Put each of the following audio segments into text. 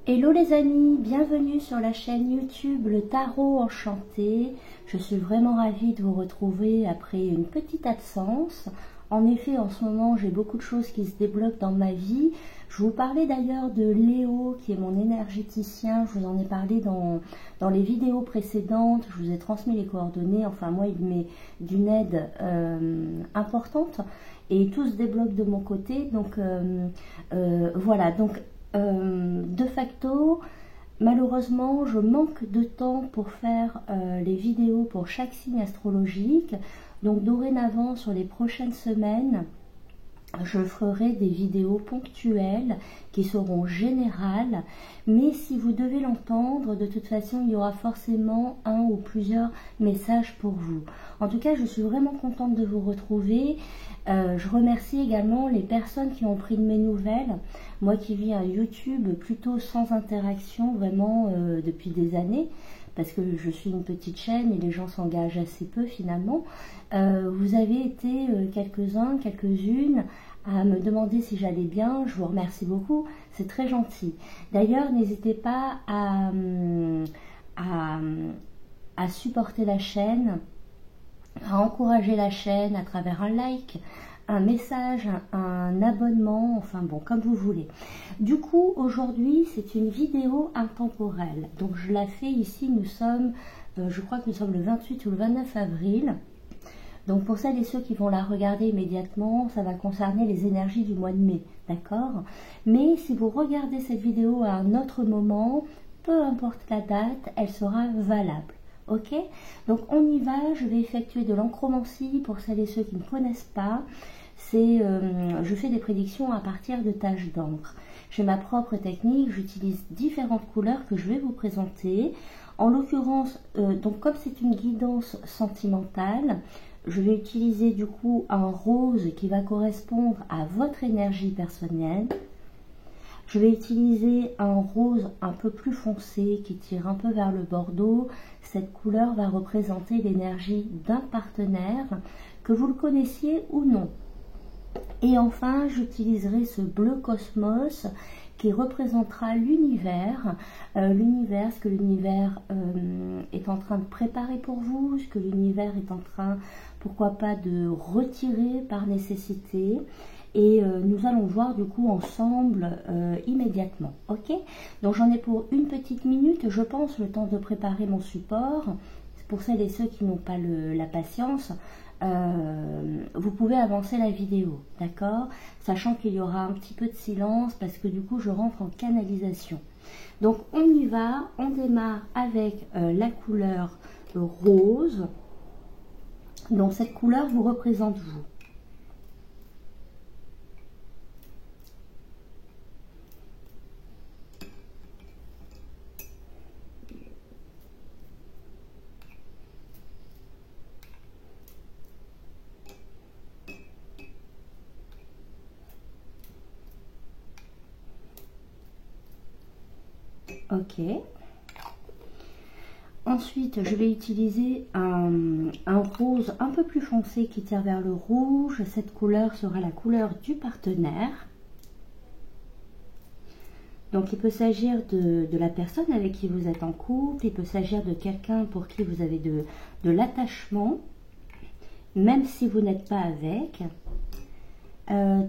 Hello les amis, bienvenue sur la chaîne YouTube Le Tarot Enchanté. Je suis vraiment ravie de vous retrouver après une petite absence. En effet, en ce moment, j'ai beaucoup de choses qui se débloquent dans ma vie. Je vous parlais d'ailleurs de Léo, qui est mon énergéticien. Je vous en ai parlé dans les vidéos précédentes. Je vous ai transmis les coordonnées. Enfin, moi, il m'est d'une aide importante. Et tout se débloque de mon côté. Donc, voilà. Donc, de facto, malheureusement, je manque de temps pour faire les vidéos pour chaque signe astrologique. Donc dorénavant, sur les prochaines semaines, je ferai des vidéos ponctuelles qui seront générales, mais si vous devez l'entendre, de toute façon, il y aura forcément un ou plusieurs messages pour vous. En tout cas, je suis vraiment contente de vous retrouver. Je remercie également les personnes qui ont pris de mes nouvelles. Moi qui vis un YouTube plutôt sans interaction, vraiment depuis des années, parce que je suis une petite chaîne et les gens s'engagent assez peu finalement. Vous avez été quelques-uns, quelques-unes à me demander si j'allais bien. Je vous remercie beaucoup, c'est très gentil. D'ailleurs, n'hésitez pas à supporter la chaîne, à encourager la chaîne à travers un like, un message, un abonnement, enfin bon, comme vous voulez. Du coup, aujourd'hui, c'est une vidéo intemporelle. Donc, je la fais ici, nous sommes, je crois que nous sommes le 28 ou le 29 avril. Donc, pour celles et ceux qui vont la regarder immédiatement, ça va concerner les énergies du mois de mai, d'accord? Mais si vous regardez cette vidéo à un autre moment, peu importe la date, elle sera valable. Ok, donc on y va. Je vais effectuer de l'encromancie pour celles et ceux qui ne connaissent pas. Je fais des prédictions à partir de taches d'encre. J'ai ma propre technique, j'utilise différentes couleurs que je vais vous présenter. En l'occurrence, donc comme c'est une guidance sentimentale, je vais utiliser du coup un rose qui va correspondre à votre énergie personnelle. Je vais utiliser un rose un peu plus foncé qui tire un peu vers le bordeaux. Cette couleur va représenter l'énergie d'un partenaire, que vous le connaissiez ou non. Et enfin, j'utiliserai ce bleu cosmos qui représentera l'univers, ce que l'univers est en train de préparer pour vous, ce que l'univers est en train, pourquoi pas, de retirer par nécessité. Et nous allons voir du coup ensemble immédiatement. Ok, donc j'en ai pour une petite minute, je pense, le temps de préparer mon support. Pour celles et ceux qui n'ont pas la patience, vous pouvez avancer la vidéo, d'accord, sachant qu'il y aura un petit peu de silence parce que du coup je rentre en canalisation. Donc on y va, on démarre avec la couleur rose. Donc cette couleur vous représente vous. Ok. Ensuite, je vais utiliser un rose un peu plus foncé qui tire vers le rouge. Cette couleur sera la couleur du partenaire. Donc, il peut s'agir de la personne avec qui vous êtes en couple. Il peut s'agir de quelqu'un pour qui vous avez de l'attachement, même si vous n'êtes pas avec.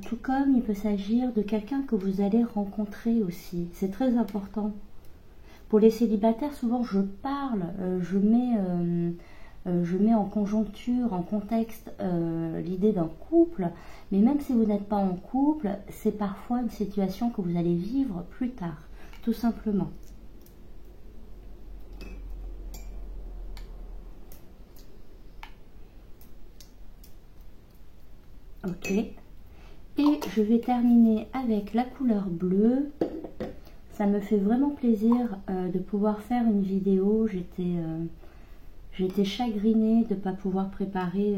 Tout comme il peut s'agir de quelqu'un que vous allez rencontrer aussi. C'est très important. Pour les célibataires, souvent je parle, je mets en conjoncture, en contexte l'idée d'un couple, mais même si vous n'êtes pas en couple, c'est parfois une situation que vous allez vivre plus tard, tout simplement. Ok, et je vais terminer avec la couleur bleue. Ça me fait vraiment plaisir de pouvoir faire une vidéo. J'étais chagrinée de ne pas pouvoir préparer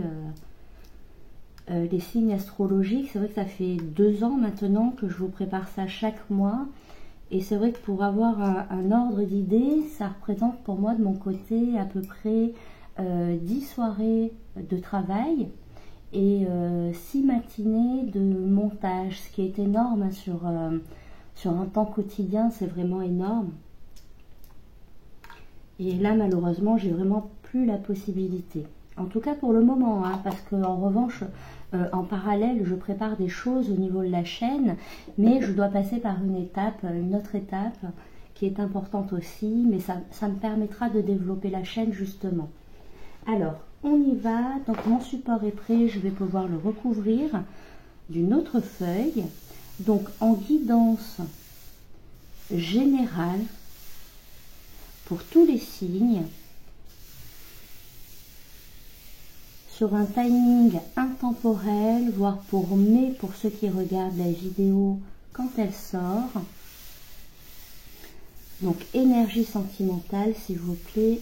les signes astrologiques. C'est vrai que ça fait 2 ans maintenant que je vous prépare ça chaque mois. Et c'est vrai que pour avoir un ordre d'idées, ça représente pour moi de mon côté à peu près 10 soirées de travail et 6 matinées de montage, ce qui est énorme hein, sur un temps quotidien, c'est vraiment énorme. Et là, malheureusement, j'ai vraiment plus la possibilité. En tout cas pour le moment, hein, parce qu'en revanche, en parallèle, je prépare des choses au niveau de la chaîne, mais je dois passer par une autre étape qui est importante aussi, mais ça me permettra de développer la chaîne justement. Alors, on y va. Donc mon support est prêt, je vais pouvoir le recouvrir d'une autre feuille. Donc en guidance générale pour tous les signes, sur un timing intemporel, voire pour mai pour ceux qui regardent la vidéo quand elle sort. Donc énergie sentimentale, s'il vous plaît.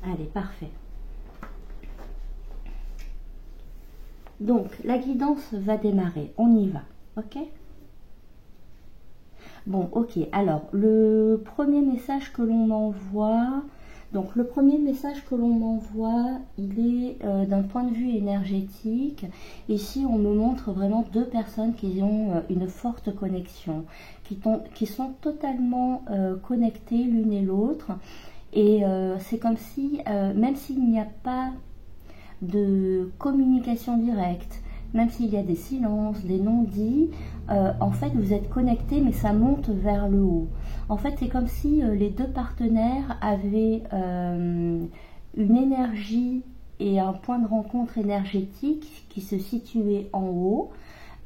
Allez, parfait. Donc la guidance va démarrer, on y va, ok? Bon, ok, alors le premier message que l'on m'envoie, donc le premier message que l'on m'envoie, il est d'un point de vue énergétique. Ici, on me montre vraiment deux personnes qui ont une forte connexion, qui sont totalement connectées l'une et l'autre. Et c'est comme si, même s'il n'y a pas de communication directe, même s'il y a des silences, des non-dits, en fait vous êtes connectés, mais ça monte vers le haut. En fait c'est comme si les deux partenaires avaient une énergie et un point de rencontre énergétique qui se situait en haut,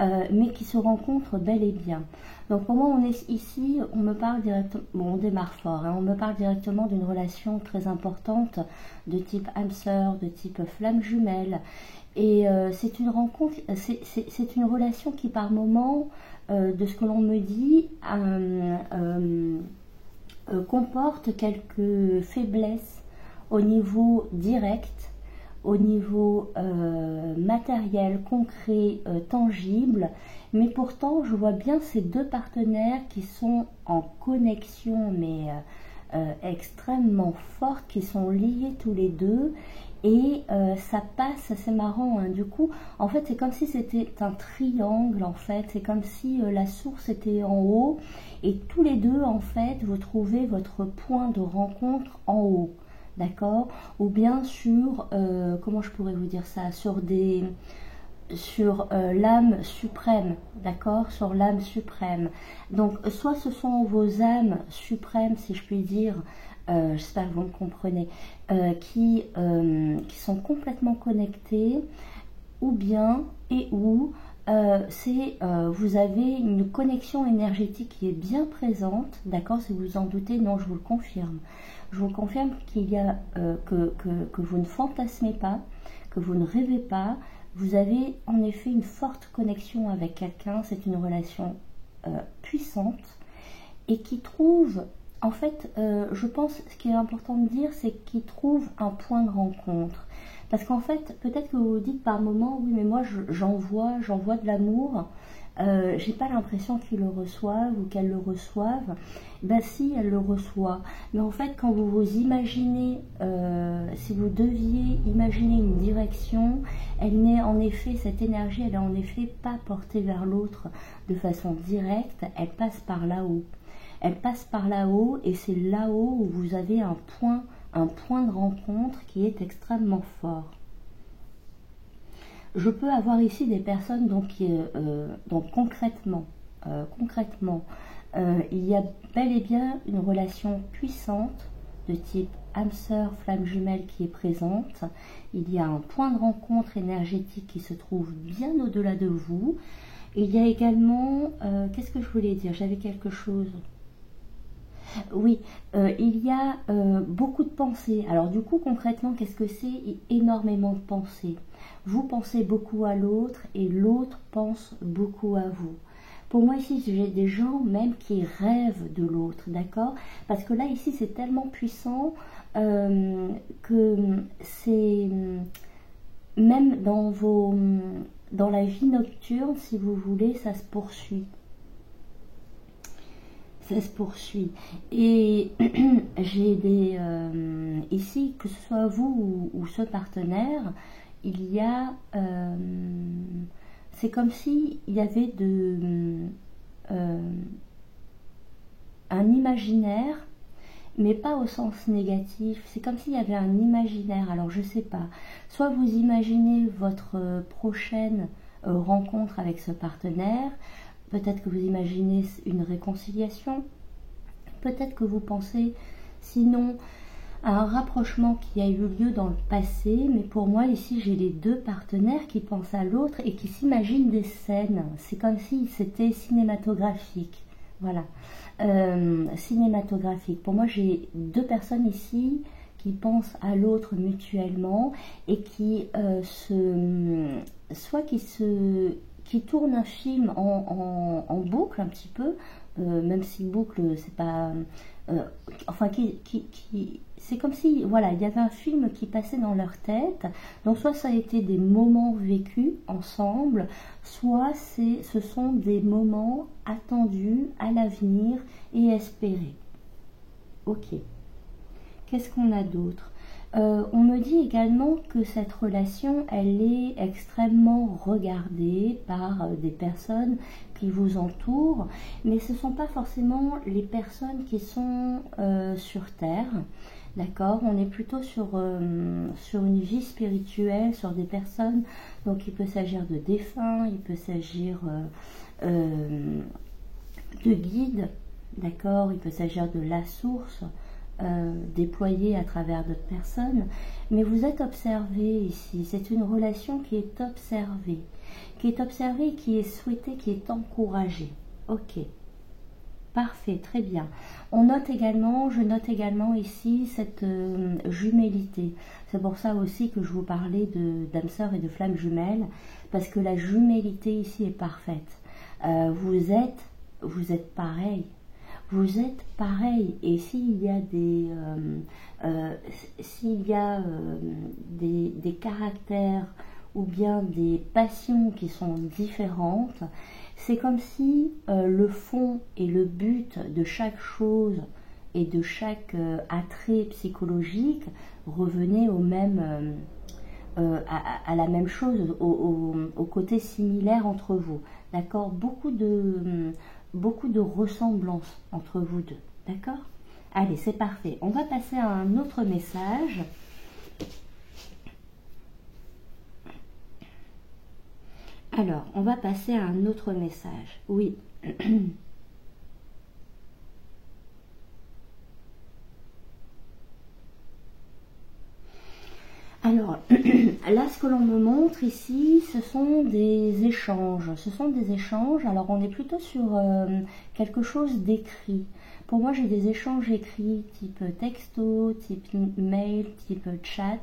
mais qui se rencontrent bel et bien. Donc pour moi on est ici, on me parle directement, bon on démarre fort, hein, on me parle directement d'une relation très importante de type âme sœur, de type flamme jumelle. Et c'est une rencontre, c'est une relation qui par moment, de ce que l'on me dit, comporte quelques faiblesses au niveau direct, au niveau matériel, concret, tangible. Mais pourtant, je vois bien ces deux partenaires qui sont en connexion, mais extrêmement forte, qui sont liés tous les deux. Et ça passe, c'est marrant, hein. Du coup, en fait, c'est comme si c'était un triangle, en fait. C'est comme si la source était en haut. Et tous les deux, en fait, vous trouvez votre point de rencontre en haut. D'accord? Ou bien sur, comment je pourrais vous dire ça? Sur l'âme suprême, d'accord, sur l'âme suprême. Donc soit ce sont vos âmes suprêmes, si je puis dire, j'espère que vous me comprenez, qui sont complètement connectées, ou bien vous avez une connexion énergétique qui est bien présente, d'accord, si vous en doutez, non, je vous le confirme. Je vous confirme qu'il y a que vous ne fantasmez pas, que vous ne rêvez pas. Vous avez en effet une forte connexion avec quelqu'un, c'est une relation puissante et qui trouve, en fait, je pense, ce qui est important de dire, c'est qu'il trouve un point de rencontre. Parce qu'en fait, peut-être que vous vous dites par moment, oui, mais moi j'envoie de l'amour, j'ai pas l'impression qu'ils le reçoivent ou qu'elles le reçoivent. Ben si, elles le reçoivent. Mais en fait, quand vous vous imaginez, si vous deviez imaginer une direction, elle n'est en effet, cette énergie, elle est en effet pas portée vers l'autre de façon directe, elle passe par là-haut. Elle passe par là-haut et c'est là-haut où vous avez un point de rencontre qui est extrêmement fort. Je peux avoir ici des personnes donc concrètement, il y a bel et bien une relation puissante de type âme sœur, flamme jumelle qui est présente. Il y a un point de rencontre énergétique qui se trouve bien au-delà de vous. Il y a également, qu'est-ce que je voulais dire? J'avais quelque chose. Oui, il y a beaucoup de pensées. Alors du coup, concrètement, qu'est-ce que c'est? Énormément de pensées. Vous pensez beaucoup à l'autre et l'autre pense beaucoup à vous. Pour moi, ici, j'ai des gens même qui rêvent de l'autre, d'accord? Parce que là, ici, c'est tellement puissant que c'est... Même dans la vie nocturne, si vous voulez, ça se poursuit. Ça se poursuit. Et j'ai ici, que ce soit vous ou ce partenaire, il y a C'est comme si il y avait un imaginaire, mais pas au sens négatif. C'est comme s'il y avait un imaginaire. Alors je sais pas. Soit vous imaginez votre prochaine rencontre avec ce partenaire. Peut-être que vous imaginez une réconciliation. Peut-être que vous pensez, sinon, à un rapprochement qui a eu lieu dans le passé. Mais pour moi, ici, j'ai les deux partenaires qui pensent à l'autre et qui s'imaginent des scènes. C'est comme si c'était cinématographique. Voilà. Cinématographique. Pour moi, j'ai deux personnes ici qui pensent à l'autre mutuellement et qui qui tournent un film en boucle un petit peu, même si boucle c'est pas enfin c'est comme si voilà, il y avait un film qui passait dans leur tête. Donc soit ça a été des moments vécus ensemble, soit ce sont des moments attendus à l'avenir et espérés. Ok. Qu'est-ce qu'on a d'autre? On me dit également que cette relation, elle est extrêmement regardée par des personnes qui vous entourent, mais ce ne sont pas forcément les personnes qui sont sur Terre, d'accord? On est plutôt sur une vie spirituelle, sur des personnes, donc il peut s'agir de défunts, il peut s'agir de guides, d'accord? Il peut s'agir de la source, déployé à travers d'autres personnes, mais vous êtes observé ici. C'est une relation qui est observée, qui est souhaitée, qui est encouragée. Ok, parfait, très bien. Je note également ici cette jumélité. C'est pour ça aussi que je vous parlais d'âme sœur et de flamme jumelle, parce que la jumélité ici est parfaite. Vous êtes pareil. Vous êtes pareil, et s'il y a des caractères ou bien des passions qui sont différentes, c'est comme si le fond et le but de chaque chose et de chaque attrait psychologique revenaient au même, à la même chose, au côté similaire entre vous. D'accord? Beaucoup de ressemblances entre vous deux, d'accord? Allez, c'est parfait. On va passer à un autre message. Alors, on va passer à un autre message. Oui. Alors, là, ce que l'on me montre ici, ce sont des échanges. Ce sont des échanges. Alors, on est plutôt sur quelque chose d'écrit. Pour moi, j'ai des échanges écrits, type texto, type mail, type chat,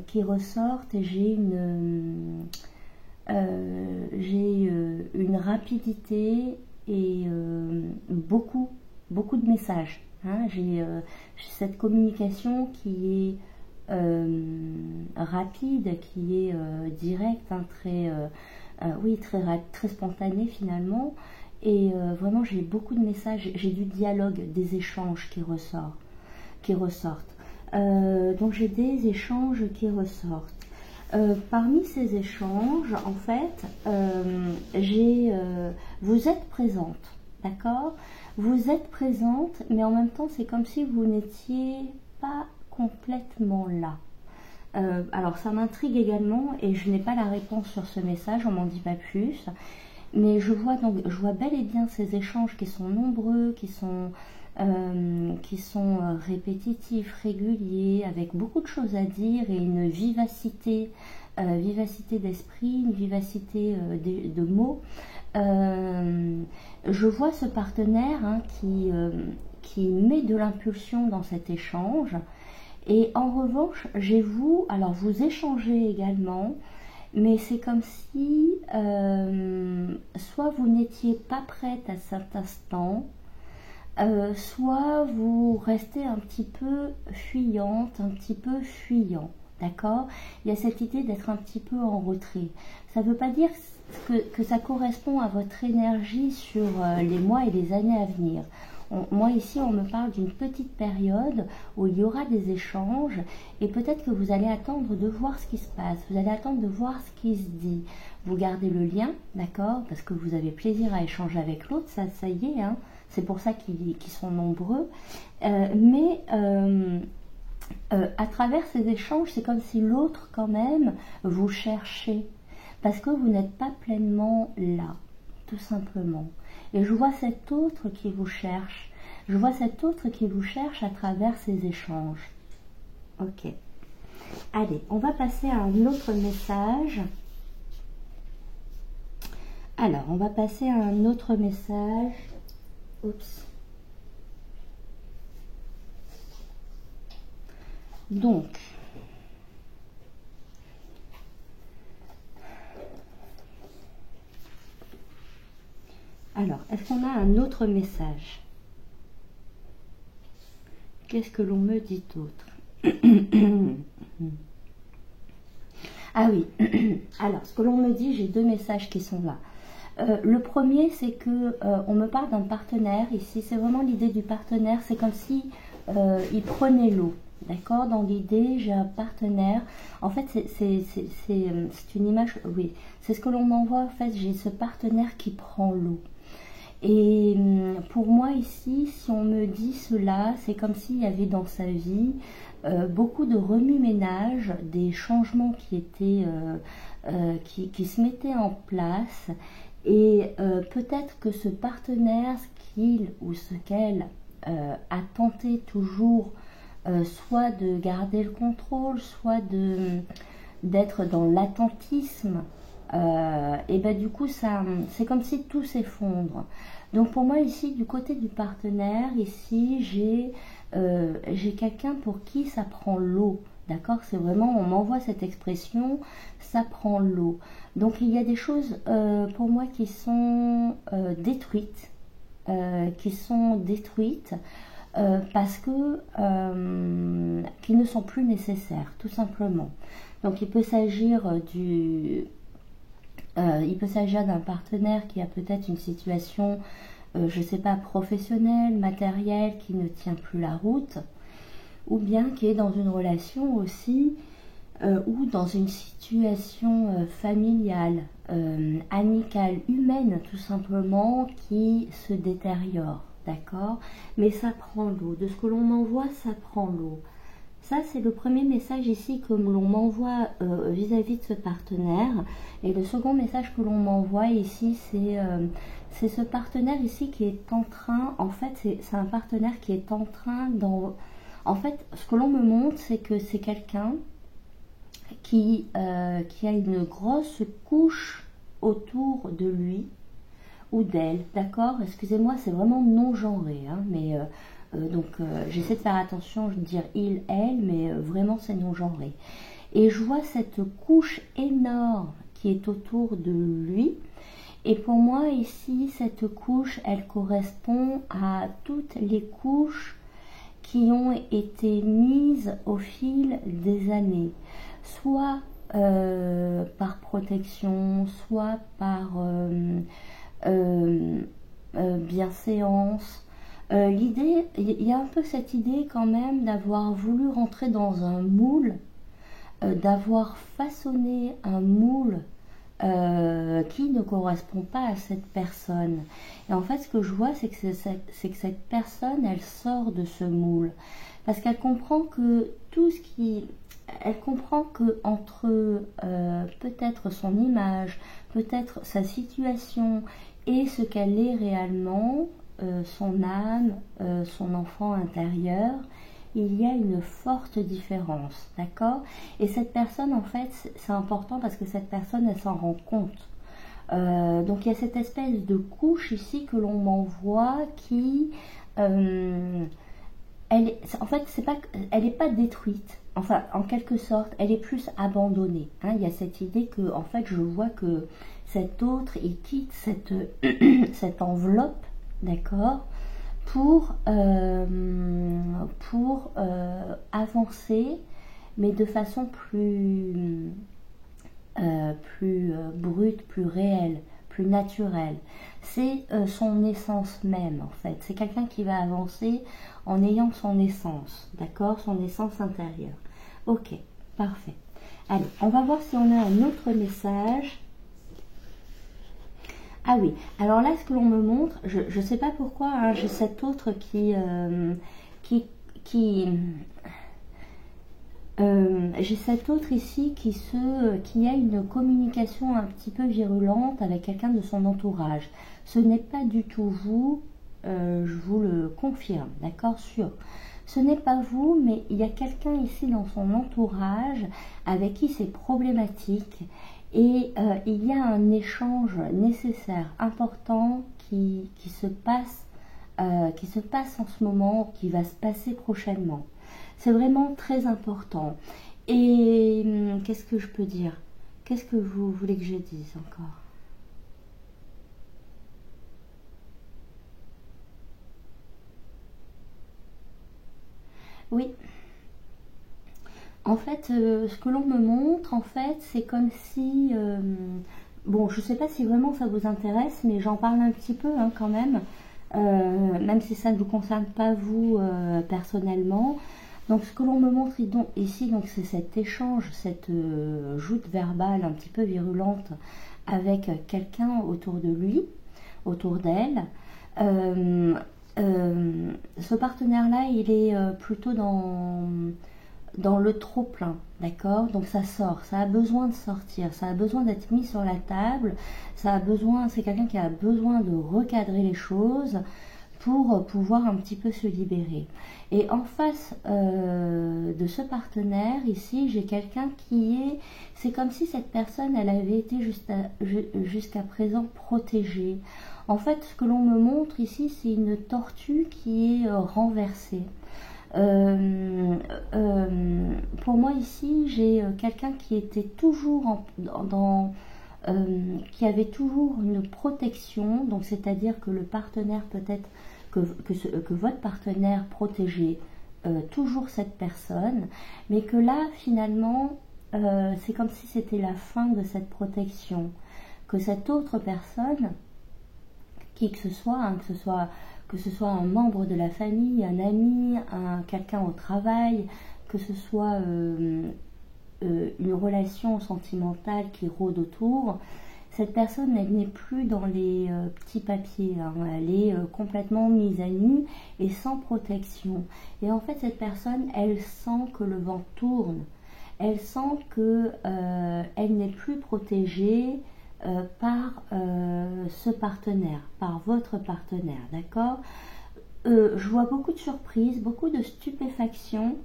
qui ressortent. Et j'ai une rapidité et beaucoup de messages. Hein. J'ai cette communication qui est rapide, qui est directe, hein, très spontanée finalement, et vraiment j'ai beaucoup de messages, j'ai du dialogue, des échanges qui ressortent. Donc j'ai des échanges qui ressortent. Parmi ces échanges, en fait, vous êtes présente, d'accord? Vous êtes présente, mais en même temps c'est comme si vous n'étiez pas complètement là. Alors ça m'intrigue également et je n'ai pas la réponse sur ce message, on m'en dit pas plus, mais je vois bel et bien ces échanges qui sont nombreux, qui sont répétitifs, réguliers, avec beaucoup de choses à dire et une vivacité d'esprit, une vivacité de mots. Je vois ce partenaire, hein, qui met de l'impulsion dans cet échange. Et en revanche, alors vous échangez également, mais c'est comme si soit vous n'étiez pas prête à cet instant, soit vous restez un petit peu fuyante, un petit peu fuyant, d'accord? Il y a cette idée d'être un petit peu en retrait. Ça ne veut pas dire que ça correspond à votre énergie sur les mois et les années à venir. moi ici, on me parle d'une petite période où il y aura des échanges et peut-être que vous allez attendre de voir ce qui se passe, vous allez attendre de voir ce qui se dit. Vous gardez le lien, d'accord, parce que vous avez plaisir à échanger avec l'autre, ça y est, hein, c'est pour ça qu'ils sont nombreux. À travers ces échanges, c'est comme si l'autre quand même vous cherchait, parce que vous n'êtes pas pleinement là, tout simplement. Et je vois cet autre qui vous cherche. Je vois cet autre qui vous cherche à travers ces échanges. Ok. Allez, on va passer à un autre message. Alors, on va passer à un autre message. Oups. Donc, alors, est-ce qu'on a un autre message? Qu'est-ce que l'on me dit d'autre? Ah oui, alors, ce que l'on me dit, j'ai deux messages qui sont là. Le premier, c'est que on me parle d'un partenaire ici. C'est vraiment l'idée du partenaire. C'est comme si il prenait l'eau. D'accord? Dans l'idée, j'ai un partenaire. En fait, c'est une image. Oui, c'est ce que l'on m'envoie. En fait, j'ai ce partenaire qui prend l'eau. Et pour moi ici, si on me dit cela, c'est comme s'il y avait dans sa vie beaucoup de remue-ménage, des changements qui étaient qui se mettaient en place. Et peut-être que ce partenaire, ce qu'il ou ce qu'elle a tenté toujours, soit de garder le contrôle, soit d'être dans l'attentisme, et ben du coup c'est comme si tout s'effondre. Donc pour moi ici, du côté du partenaire, ici j'ai quelqu'un pour qui ça prend l'eau. D'accord, c'est vraiment, on m'envoie cette expression, ça prend l'eau. Donc il y a des choses pour moi qui sont détruites, parce que qui ne sont plus nécessaires, tout simplement. Donc il peut s'agir d'un partenaire qui a peut-être une situation, je ne sais pas, professionnelle, matérielle, qui ne tient plus la route, ou bien qui est dans une relation aussi, ou dans une situation familiale, amicale, humaine, tout simplement, qui se détériore, d'accord? Mais ça prend l'eau. De ce que l'on m'envoie, ça prend l'eau. Ça, c'est le premier message ici que l'on m'envoie vis-à-vis de ce partenaire. Et le second message que l'on m'envoie ici, c'est ce partenaire ici qui est en train, en fait, c'est un partenaire qui est en train en fait, ce que l'on me montre, c'est que c'est quelqu'un qui a une grosse couche autour de lui ou d'elle, d'accord? Excusez-moi, c'est vraiment non genré, hein, mais j'essaie de faire attention, je veux dire il, elle, mais vraiment c'est non genré. Et je vois cette couche énorme qui est autour de lui. Et pour moi ici, cette couche, elle correspond à toutes les couches qui ont été mises au fil des années, soit par protection, soit par bienséance. L'idée, il y a un peu cette idée quand même d'avoir voulu rentrer dans un moule, d'avoir façonné un moule qui ne correspond pas à cette personne. Et en fait, ce que je vois, c'est que cette personne, elle sort de ce moule. Parce qu'elle comprend que elle comprend que entre peut-être son image, peut-être sa situation et ce qu'elle est réellement, son âme, son enfant intérieur, il y a une forte différence, d'accord? Et cette personne, en fait, c'est important parce que cette personne, elle s'en rend compte. Donc il y a cette espèce de couche ici que l'on m'envoie qui, en fait, elle n'est pas détruite. Enfin, en quelque sorte, elle est plus abandonnée. Hein. Il y a cette idée que, en fait, je vois que cet autre, il quitte cette enveloppe, d'accord, pour avancer, mais de façon plus brute, plus réelle, plus naturel. C'est son essence même, en fait. C'est quelqu'un qui va avancer en ayant son essence, d'accord? Son essence intérieure. Ok, parfait. Allez, on va voir si on a un autre message. Ah oui, alors là, ce que l'on me montre, je ne sais pas pourquoi, hein, j'ai cet autre qui j'ai cet autre ici qui a une communication un petit peu virulente avec quelqu'un de son entourage. Ce n'est pas du tout vous, je vous le confirme, d'accord, sûr. Ce n'est pas vous, mais il y a quelqu'un ici dans son entourage avec qui c'est problématique. Et il y a un échange nécessaire, important, qui se passe en ce moment, qui va se passer prochainement. C'est vraiment très important. Et qu'est-ce que je peux dire? Qu'est-ce que vous voulez que je dise encore? Oui. En fait, ce que l'on me montre, en fait, c'est comme si... bon, je ne sais pas si vraiment ça vous intéresse, mais j'en parle un petit peu hein, quand même si ça ne vous concerne pas vous personnellement. Donc, ce que l'on me montre ici, c'est cet échange, cette joute verbale un petit peu virulente avec quelqu'un autour de lui, autour d'elle. Ce partenaire-là, il est plutôt dans le trop-plein, d'accord? Donc ça sort, ça a besoin de sortir, ça a besoin d'être mis sur la table, c'est quelqu'un qui a besoin de recadrer les choses pour pouvoir un petit peu se libérer. Et en face de ce partenaire, ici, j'ai quelqu'un c'est comme si cette personne, elle avait été jusqu'à présent protégée. En fait, ce que l'on me montre ici, c'est une tortue qui est renversée. Pour moi ici, j'ai quelqu'un qui était toujours qui avait toujours une protection, donc c'est-à-dire que le partenaire peut-être que votre partenaire protégeait toujours cette personne, mais que là finalement c'est comme si c'était la fin de cette protection, que cette autre personne, qui que ce soit, hein, que ce soit un membre de la famille, un ami, quelqu'un au travail, que ce soit une relation sentimentale qui rôde autour, cette personne, elle n'est plus dans les petits papiers, hein, elle est complètement mise à nu et sans protection. Et en fait, cette personne, elle sent que le vent tourne, elle sent que elle n'est plus protégée par ce partenaire, par votre partenaire, d'accord? Je vois beaucoup de surprises, beaucoup de stupéfaction,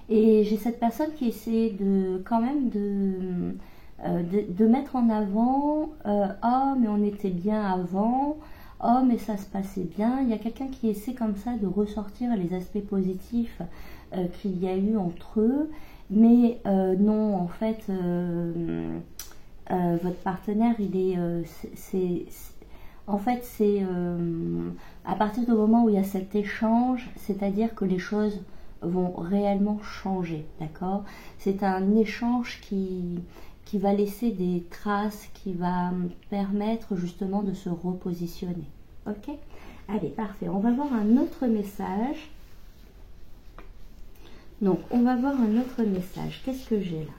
et j'ai cette personne qui essaie quand même de mettre en avant oh mais on était bien avant, oh mais ça se passait bien. Il y a quelqu'un qui essaie comme ça de ressortir les aspects positifs qu'il y a eu entre eux, mais non, en fait votre partenaire, il est en fait c'est à partir du moment où il y a cet échange, c'est-à-dire que les choses vont réellement changer, d'accord? C'est un échange qui va laisser des traces, qui va permettre justement de se repositionner. Ok? Allez, parfait. On va voir un autre message. Donc, on va voir un autre message. Qu'est-ce que j'ai là?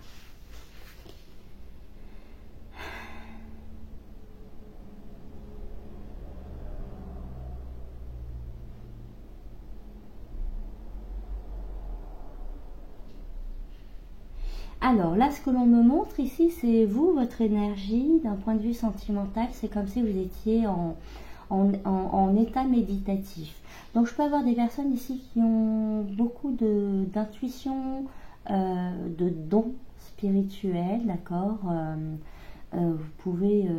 Alors là, ce que l'on me montre ici, c'est vous, votre énergie, d'un point de vue sentimental, c'est comme si vous étiez en état méditatif. Donc je peux avoir des personnes ici qui ont beaucoup d'intuition, de dons spirituels, d'accord? Vous pouvez,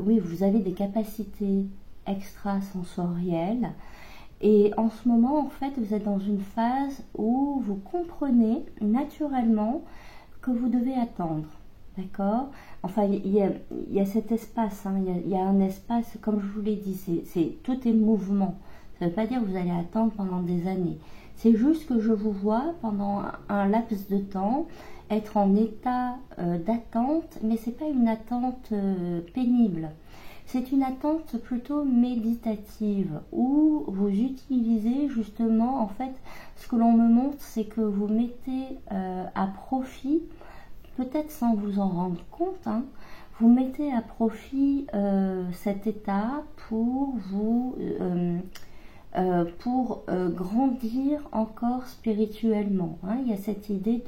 oui, vous avez des capacités extrasensorielles. Et en ce moment, en fait, vous êtes dans une phase où vous comprenez naturellement que vous devez attendre, d'accord? Enfin, il y a cet espace, hein, il y a un espace, comme je vous l'ai dit, tout est mouvement. Ça ne veut pas dire que vous allez attendre pendant des années. C'est juste que je vous vois pendant un laps de temps être en état d'attente, mais c'est pas une attente pénible. C'est une attente plutôt méditative où vous utilisez justement, en fait, ce que l'on me montre, c'est que vous mettez à profit, peut-être sans vous en rendre compte, hein, vous mettez à profit cet état pour vous grandir encore spirituellement. Hein. Il y a cette idée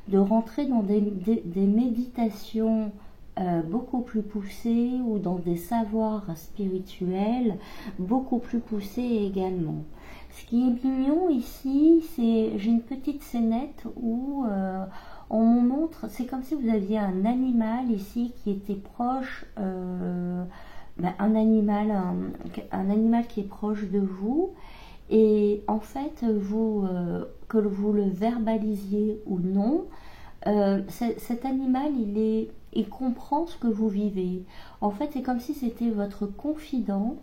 de rentrer dans des méditations beaucoup plus poussées ou dans des savoirs spirituels beaucoup plus poussés également. Ce qui est mignon ici, c'est j'ai une petite scénette où on me montre, c'est comme si vous aviez un animal ici qui était proche, un animal qui est proche de vous, et en fait, que vous le verbalisiez ou non, cet animal, il comprend ce que vous vivez. En fait, c'est comme si c'était votre confident,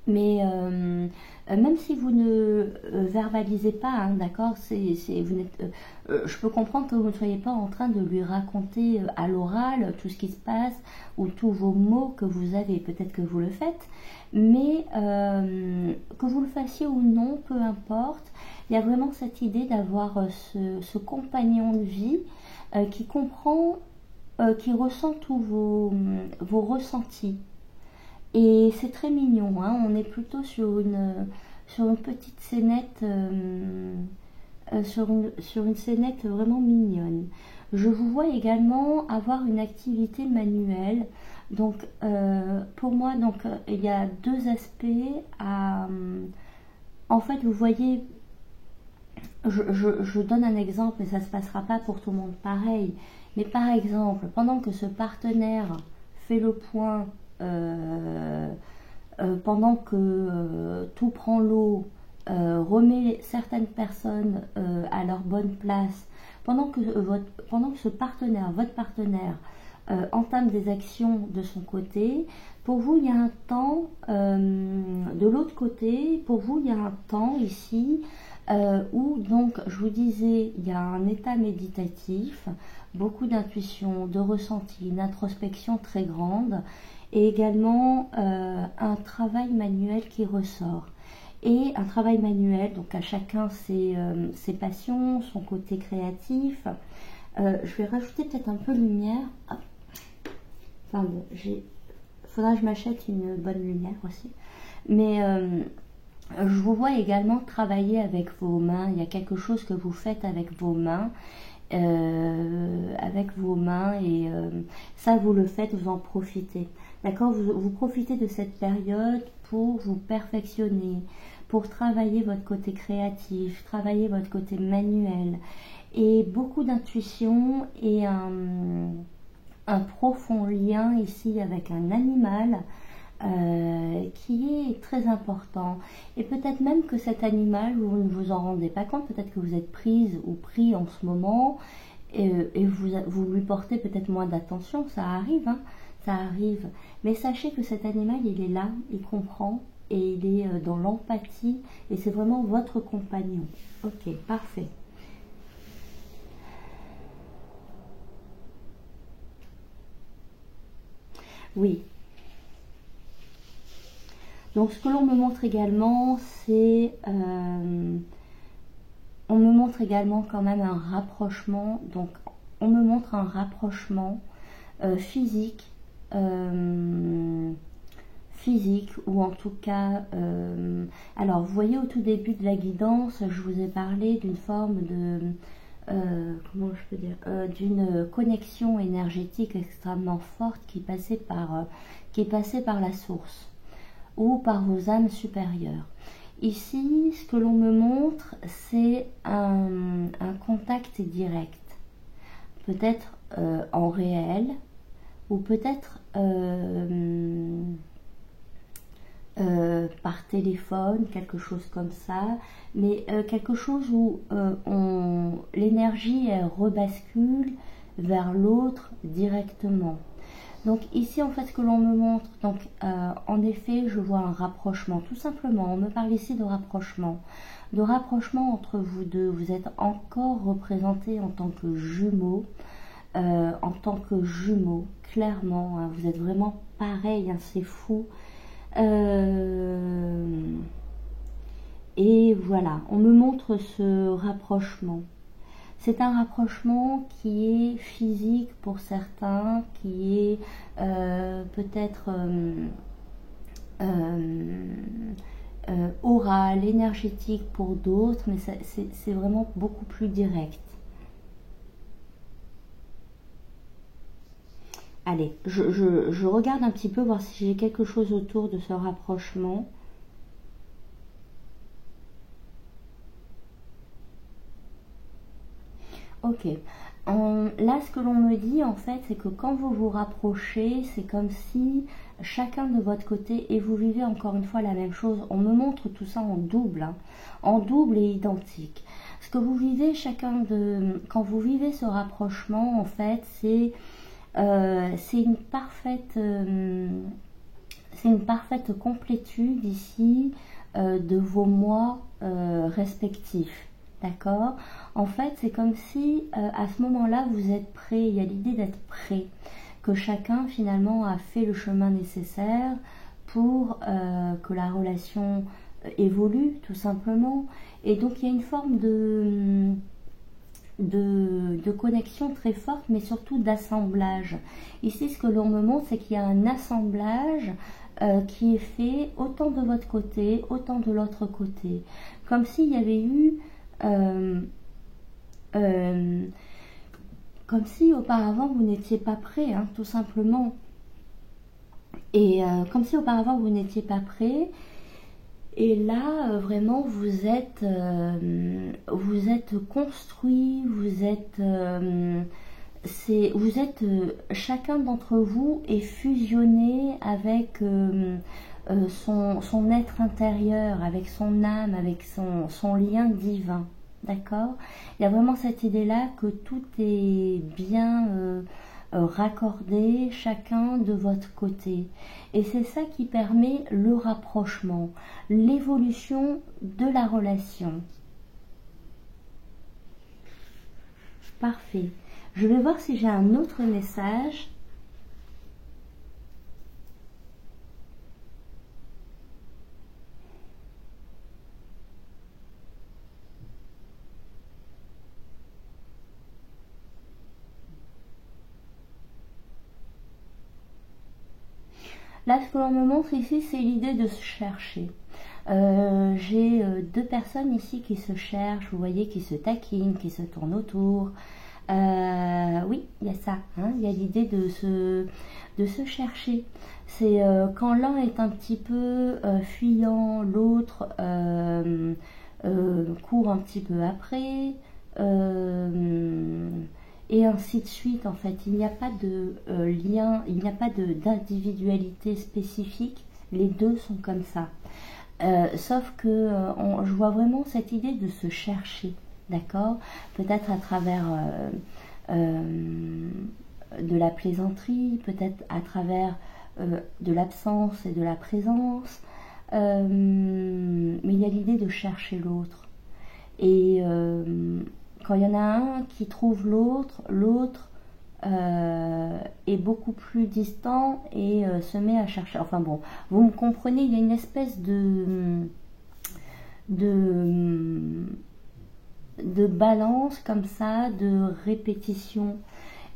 mais même si vous ne verbalisez pas, hein, d'accord, je peux comprendre que vous ne soyez pas en train de lui raconter à l'oral tout ce qui se passe ou tous vos mots que vous avez. Peut-être que vous le faites, mais que vous le fassiez ou non, peu importe. Il y a vraiment cette idée d'avoir ce compagnon de vie qui comprend, qui ressent tous vos ressentis. Et c'est très mignon, hein. On est plutôt sur une petite scénette, sur une scénette vraiment mignonne. Je vous vois également avoir une activité manuelle. Donc, pour moi, il y a deux aspects à... en fait, vous voyez, je donne un exemple, mais ça ne se passera pas pour tout le monde pareil. Mais par exemple, pendant que ce partenaire fait le point, pendant que tout prend l'eau, remet certaines personnes à leur bonne place, pendant que ce partenaire, votre partenaire, entame des actions de son côté, pour vous il y a un temps, de l'autre côté, pour vous il y a un temps ici, où donc je vous disais, il y a un état méditatif, beaucoup d'intuition, de ressenti, une introspection très grande, et également un travail manuel qui ressort. Et un travail manuel, donc à chacun ses passions, son côté créatif. Je vais rajouter peut-être un peu de lumière. Enfin bon, faudra que je m'achète une bonne lumière aussi. Mais je vous vois également travailler avec vos mains. Il y a quelque chose que vous faites avec vos mains. Et ça vous le faites, vous en profitez. D'accord, vous profitez de cette période pour vous perfectionner, pour travailler votre côté créatif, travailler votre côté manuel, et beaucoup d'intuition et un profond lien ici avec un animal qui est très important. Et peut-être même que cet animal, vous ne vous en rendez pas compte, peut-être que vous êtes prise ou pris en ce moment, et vous lui portez peut-être moins d'attention, ça arrive, hein, ça arrive. Mais sachez que cet animal, il est là, il comprend, et il est dans l'empathie, et c'est vraiment votre compagnon. Ok, parfait. Oui. Donc ce que l'on me montre également, c'est... on me montre également quand même un rapprochement. Donc on me montre un rapprochement physique, ou en tout cas... alors vous voyez, au tout début de la guidance, je vous ai parlé d'une forme de... comment je peux dire, d'une connexion énergétique extrêmement forte qui passait par la source ou par vos âmes supérieures. Ici, ce que l'on me montre, c'est un contact direct, peut-être en réel, ou peut-être par téléphone, quelque chose comme ça, mais quelque chose où l'énergie rebascule vers l'autre directement. Donc ici en fait ce que l'on me montre, donc en effet je vois un rapprochement, tout simplement, on me parle ici de rapprochement entre vous deux. Vous êtes encore représenté en tant que jumeaux, clairement, hein, vous êtes vraiment pareil, hein, c'est fou. Et voilà, on me montre ce rapprochement. C'est un rapprochement qui est physique pour certains, qui est peut-être oral, énergétique pour d'autres, mais c'est vraiment beaucoup plus direct. Allez, je regarde un petit peu, voir si j'ai quelque chose autour de ce rapprochement. Ok. Là, ce que l'on me dit, en fait, c'est que quand vous vous rapprochez, c'est comme si chacun de votre côté, et vous vivez encore une fois la même chose, on me montre tout ça en double, hein, en double et identique. Ce que vous vivez quand vous vivez ce rapprochement, en fait, c'est une parfaite complétude ici de vos moi respectifs. D'accord? En fait, c'est comme si à ce moment-là, vous êtes prêt, il y a l'idée d'être prêt, que chacun finalement a fait le chemin nécessaire pour que la relation évolue, tout simplement. Et donc, il y a une forme de connexion très forte, mais surtout d'assemblage. Ici, ce que l'on me montre, c'est qu'il y a un assemblage qui est fait autant de votre côté, autant de l'autre côté. Comme s'il y avait eu... comme si auparavant vous n'étiez pas prêt, hein, tout simplement. Et comme si auparavant vous n'étiez pas prêt. Et là, vraiment, vous êtes construit, chacun d'entre vous est fusionné avec son être intérieur, avec son âme, avec son lien divin. D'accord? Il y a vraiment cette idée-là que tout est bien raccordé, chacun de votre côté. Et c'est ça qui permet le rapprochement, l'évolution de la relation. Parfait. Je vais voir si j'ai un autre message. Là, ce que l'on me montre ici, c'est l'idée de se chercher. J'ai deux personnes ici qui se cherchent, vous voyez, qui se taquinent, qui se tournent autour. Oui, il y a ça, hein, il y a l'idée de se chercher. C'est quand l'un est un petit peu fuyant, l'autre court un petit peu après. Et ainsi de suite. En fait, il n'y a pas de lien, il n'y a pas d'individualité spécifique, les deux sont comme ça. Sauf que je vois vraiment cette idée de se chercher, d'accord? Peut-être à travers de la plaisanterie, peut-être à travers de l'absence et de la présence, mais il y a l'idée de chercher l'autre. Et quand il y en a un qui trouve l'autre, l'autre est beaucoup plus distant et se met à chercher. Enfin bon, vous me comprenez, il y a une espèce de balance comme ça, de répétition.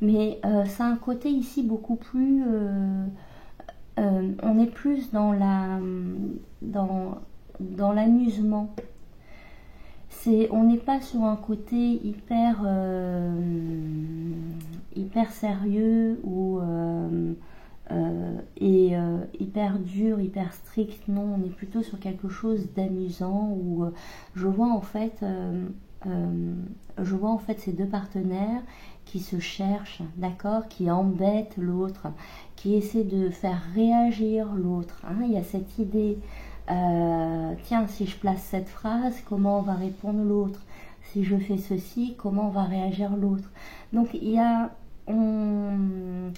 Mais ça a un côté ici beaucoup plus... on est plus dans l'amusement. On n'est pas sur un côté hyper sérieux ou hyper dur, hyper strict. Non, on est plutôt sur quelque chose d'amusant où je vois en fait ces deux partenaires qui se cherchent, d'accord, qui embêtent l'autre, qui essaient de faire réagir l'autre. Hein. Il y a cette idée. Tiens, si je place cette phrase, comment va répondre l'autre? Si je fais ceci, comment va réagir l'autre? Donc il y a, on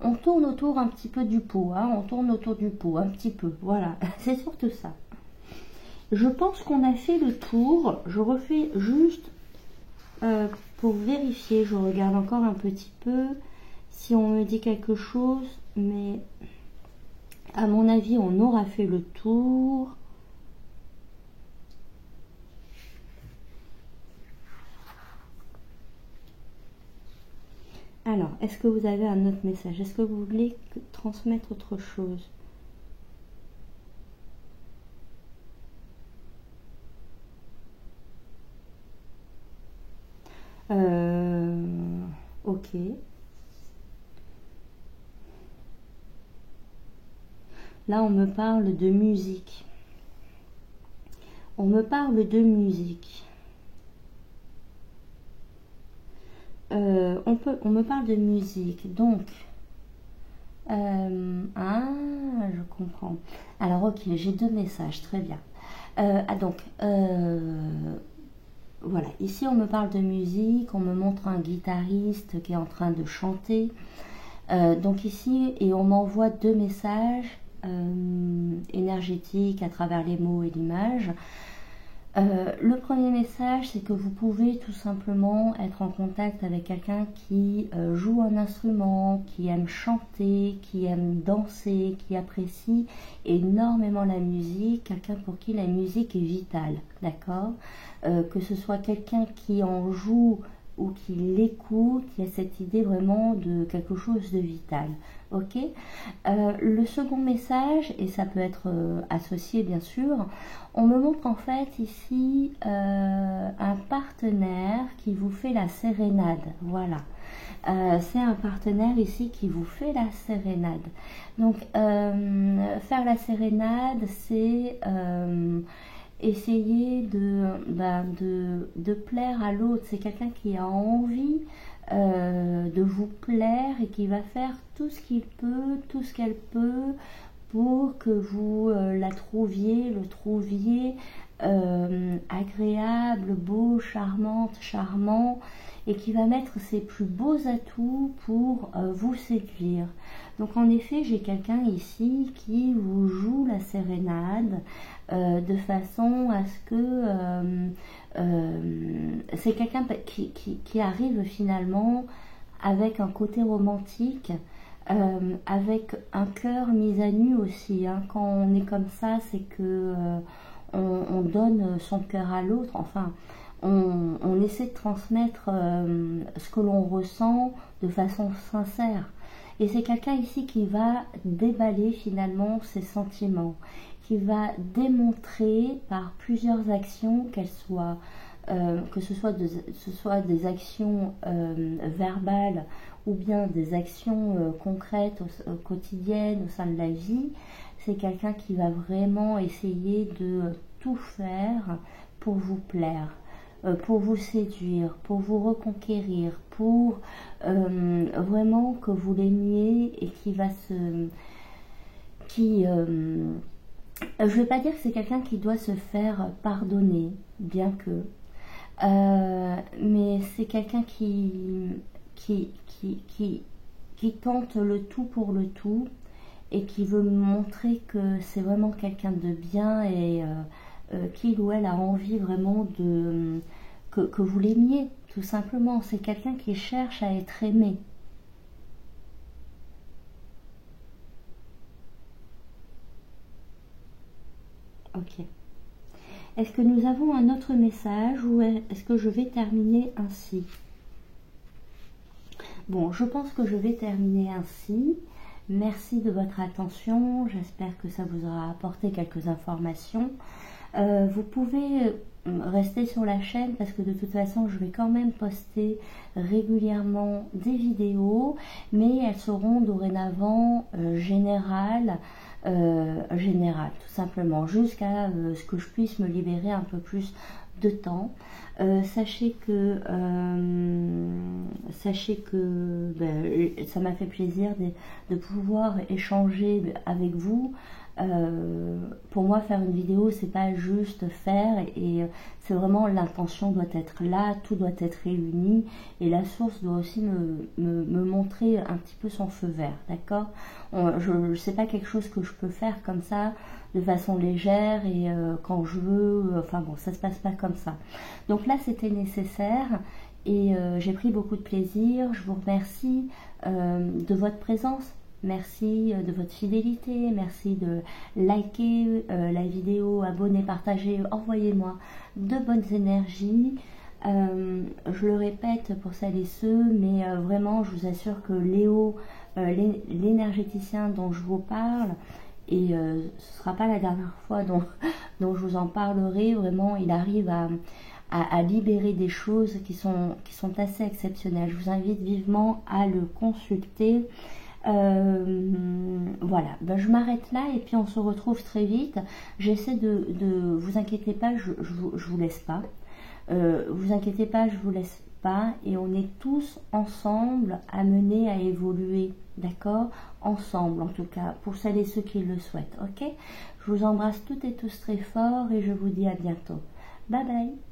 On tourne autour un petit peu du pot, hein, on tourne autour du pot, un petit peu, voilà, c'est surtout ça. Je pense qu'on a fait le tour, je refais juste pour vérifier, je regarde encore un petit peu si on me dit quelque chose, mais à mon avis, on aura fait le tour. Alors, est-ce que vous avez un autre message? Est-ce que vous voulez transmettre autre chose? Ok. Là, on me parle de musique. On me parle de musique. On me parle de musique. Donc, je comprends. Alors, ok, j'ai deux messages. Très bien. Voilà, ici on me parle de musique, on me montre un guitariste qui est en train de chanter. Donc ici, et on m'envoie deux messages énergétiques à travers les mots et l'image. Le premier message, c'est que vous pouvez tout simplement être en contact avec quelqu'un qui joue un instrument, qui aime chanter, qui aime danser, qui apprécie énormément la musique, quelqu'un pour qui la musique est vitale, d'accord? Que ce soit quelqu'un qui en joue ou qui l'écoute, il y a cette idée vraiment de quelque chose de vital. Ok. Le second message, et ça peut être associé bien sûr, on me montre en fait ici un partenaire qui vous fait la sérénade. Voilà. C'est un partenaire ici qui vous fait la sérénade. Donc faire la sérénade, c'est essayer de plaire à l'autre. C'est quelqu'un qui a envie de vous plaire et qui va faire tout ce qu'il peut, tout ce qu'elle peut pour que vous le trouviez agréable, beau, charmante, charmant, et qui va mettre ses plus beaux atouts pour vous séduire. Donc en effet, j'ai quelqu'un ici qui vous joue la sérénade de façon à ce que c'est quelqu'un qui arrive finalement avec un côté romantique, avec un cœur mis à nu aussi. Hein. Quand on est comme ça, c'est que on donne son cœur à l'autre. Enfin, on essaie de transmettre ce que l'on ressent de façon sincère. Et c'est quelqu'un ici qui va déballer finalement ses sentiments, qui va démontrer par plusieurs actions, qu'elles soient que ce soit des actions verbales ou bien des actions concrètes quotidiennes au sein de la vie. C'est quelqu'un qui va vraiment essayer de tout faire pour vous plaire, pour vous séduire, pour vous reconquérir, pour vraiment que vous l'aimiez, et qui va je ne vais pas dire que c'est quelqu'un qui doit se faire pardonner, bien que, mais c'est quelqu'un qui tente le tout pour le tout, et qui veut montrer que c'est vraiment quelqu'un de bien, et qu'il ou elle a envie vraiment que vous l'aimiez, tout simplement. C'est quelqu'un qui cherche à être aimé. Ok. Est-ce que nous avons un autre message, ou est-ce que je vais terminer ainsi? Bon, je pense que je vais terminer ainsi. Merci de votre attention. J'espère que ça vous aura apporté quelques informations. Vous pouvez rester sur la chaîne, parce que de toute façon je vais quand même poster régulièrement des vidéos, mais elles seront dorénavant générales, tout simplement, jusqu'à ce que je puisse me libérer un peu plus de temps. Sachez que ça m'a fait plaisir de pouvoir échanger avec vous Pour moi, faire une vidéo, c'est pas juste faire, et c'est vraiment l'intention doit être là, tout doit être réuni, et la source doit aussi me montrer un petit peu son feu vert, d'accord? Je sais pas quelque chose que je peux faire comme ça, de façon légère, et quand je veux, enfin bon, ça se passe pas comme ça. Donc là, c'était nécessaire, et j'ai pris beaucoup de plaisir. Je vous remercie de votre présence. Merci de votre fidélité, merci de liker la vidéo, abonner, partager, envoyez-moi de bonnes énergies. Je le répète pour celles et ceux, mais vraiment je vous assure que Léo, l'énergéticien dont je vous parle, et ce ne sera pas la dernière fois dont je vous en parlerai, vraiment il arrive à libérer des choses qui sont assez exceptionnelles. Je vous invite vivement à le consulter. Voilà, ben, je m'arrête là et puis on se retrouve très vite. J'essaie de vous inquiétez pas, je vous laisse pas. Vous inquiétez pas, je vous laisse pas, et on est tous ensemble amenés à évoluer, d'accord? Ensemble en tout cas, pour celles et ceux qui le souhaitent, ok? Je vous embrasse toutes et tous très fort et je vous dis à bientôt. Bye bye.